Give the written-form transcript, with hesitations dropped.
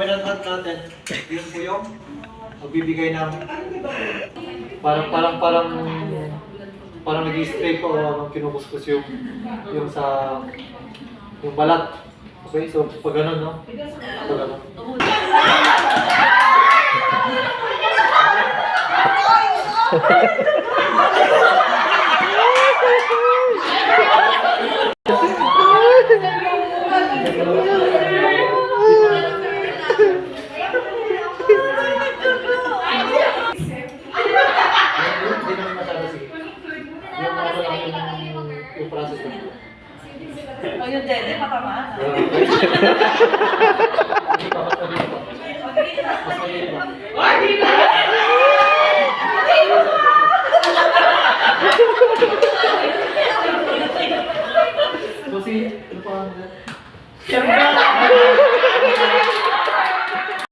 dominant hand natin, yun po yung magbibigay ng parang nag-i-spray po o kinukuskus yung sa yung balat. Okay, so pag ganun, no? Pag ganun. Hindi naman masyado sige. Yung ano lang yung process lang. O yung dede, matamaan. Mas maliit ba? So si, ano pa?